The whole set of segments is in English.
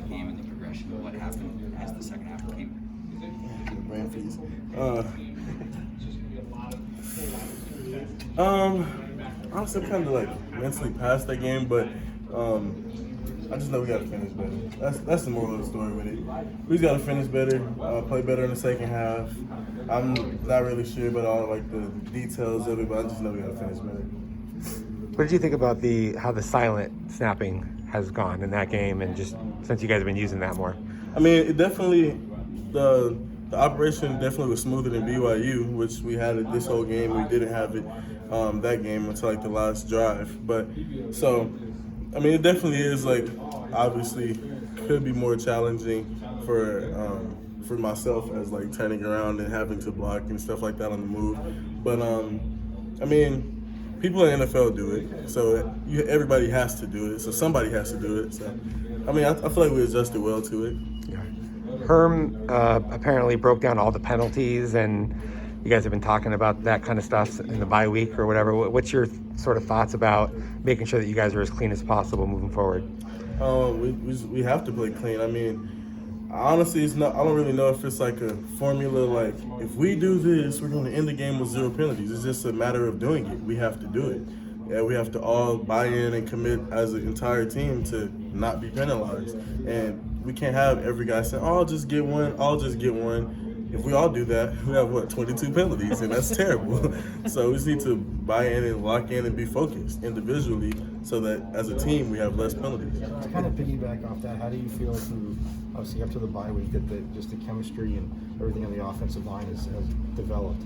that game and the progression? What happened as the second half came? Brain freeze. Honestly, I'm kind of like mentally past that game, but I just know we got to finish better. That's the moral of the story with it. We just got to finish better, play better in the second half. I'm not really sure about all like the details of it, but I just know we got to finish better. What did you think about how the silent snapping has gone in that game, and just since you guys have been using that more? I mean, it definitely the operation definitely was smoother than BYU, which we had it this whole game. We didn't have it that game until like the last drive. But so, I mean, it definitely is like obviously could be more challenging for myself as like turning around and having to block and stuff like that on the move. But I mean, people in the NFL do it, so everybody has to do it. So somebody has to do it. So I mean, I feel like we adjusted well to it. Yeah. Herm apparently broke down all the penalties, and you guys have been talking about that kind of stuff in the bye week or whatever. What's your sort of thoughts about making sure that you guys are as clean as possible moving forward? We have to play clean. I mean, honestly, it's not. I don't really know if it's like a formula. Like, if we do this, we're going to end the game with 0 penalties. It's just a matter of doing it. We have to do it. Yeah, we have to all buy in and commit as an entire team to not be penalized. And we can't have every guy saying, "Oh, I'll just get one. I'll just get one." If we all do that, we have 22 penalties, and that's terrible. So we just need to buy in and lock in and be focused individually, so that as a team we have less penalties. To kind of piggyback off that, how do you feel through, obviously up to the bye week, that just the chemistry and everything on the offensive line has developed?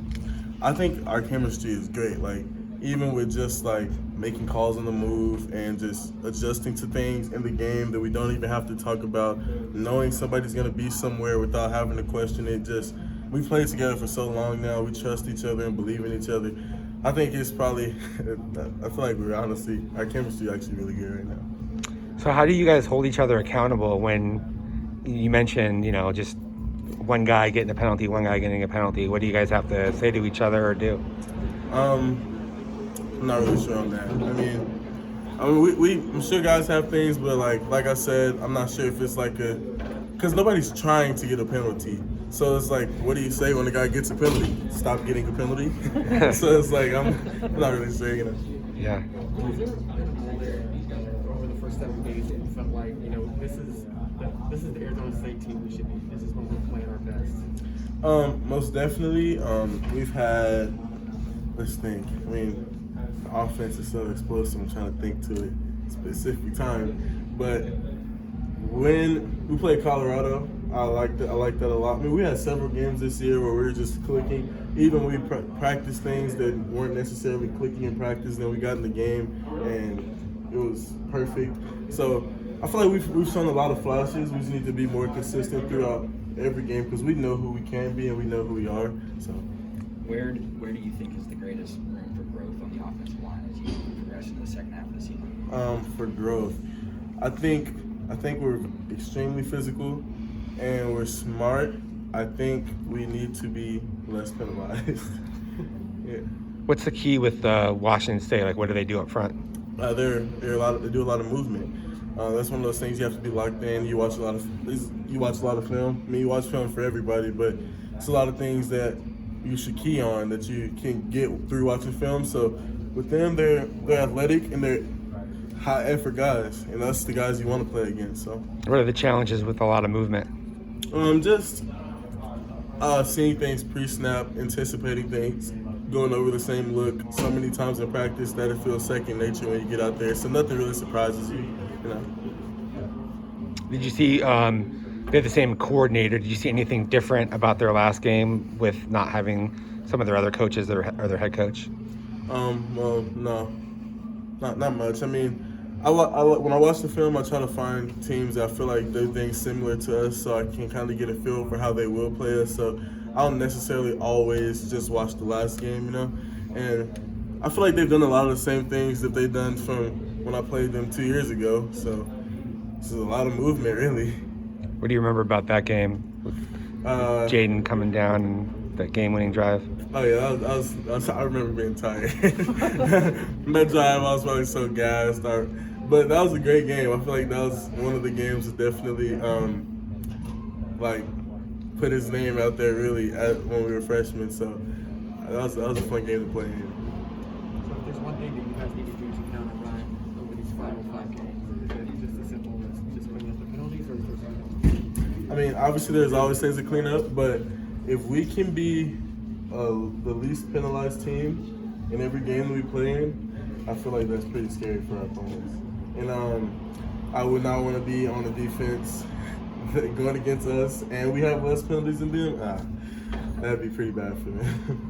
I think our chemistry is great. Like, even with just like making calls on the move and just adjusting to things in the game that we don't even have to talk about, knowing somebody's gonna be somewhere without having to question it. Just, we played together for so long now. We trust each other and believe in each other. I think it's probably, I feel like our chemistry is actually really good right now. So how do you guys hold each other accountable when you mentioned, just one guy getting a penalty, one guy getting a penalty? What do you guys have to say to each other or do? I'm not really sure on that. I mean, I'm sure guys have things, but like I said, I'm not sure if it's like because nobody's trying to get a penalty. So it's like, what do you say when a guy gets a penalty? Stop getting a penalty. So it's like, I'm not really sure, Yeah. Was there a moment where, over the first 7 days, it felt like, this is the Arizona State team we should be. This is when we're playing our best. Most definitely. We've had, let's think. I mean, the offense is so explosive. I'm trying to think to a specific time, but when we played Colorado, I like that a lot. I mean, we had several games this year where we were just clicking. Even when we practiced things that weren't necessarily clicking in practice, then we got in the game and it was perfect. So I feel like we've shown a lot of flashes. We just need to be more consistent throughout every game because we know who we can be and we know who we are. So, Where do you think is the greatest room for growth on the offensive line as you progress into the second half of the season? For growth, I think we're extremely physical and we're smart. I think we need to be less penalized. Yeah. What's the key with Washington State? Like, what do they do up front? They do a lot of movement. That's one of those things you have to be locked in. You watch a lot of film. I mean, you watch film for everybody, but it's a lot of things that you should key on that you can get through watching film. So with them, they're athletic and they're high effort guys, and that's the guys you want to play against. So What are the challenges with a lot of movement? Just seeing things pre-snap, anticipating things, going over the same look so many times in practice that it feels second nature when you get out there. So nothing really surprises you. Did you see they had the same coordinator? Did you see anything different about their last game with not having some of their other coaches or their head coach? Well, no, not much. I mean, when I watch the film, I try to find teams that I feel like do things similar to us, so I can kind of get a feel for how they will play us. So I don't necessarily always just watch the last game, And I feel like they've done a lot of the same things that they've done from when I played them 2 years ago. So this is a lot of movement, really. What do you remember about that game? Jaden coming down and that game-winning drive? Oh yeah, I remember being tired. That drive, I was probably so gassed. Our But that was a great game. I feel like that was one of the games that definitely like put his name out there really when we were freshmen. So that was a fun game to play in. So if there's one thing that you guys need to do to counter Ryan over these final 5 games, is it just as simple as just cleaning up the penalties, or is there something else? I mean, obviously there's always things to clean up, but if we can be the least penalized team in every game that we play in, I feel like that's pretty scary for our opponents. And I would not want to be on the defense going against us, and we have less penalties than them. That'd be pretty bad for them.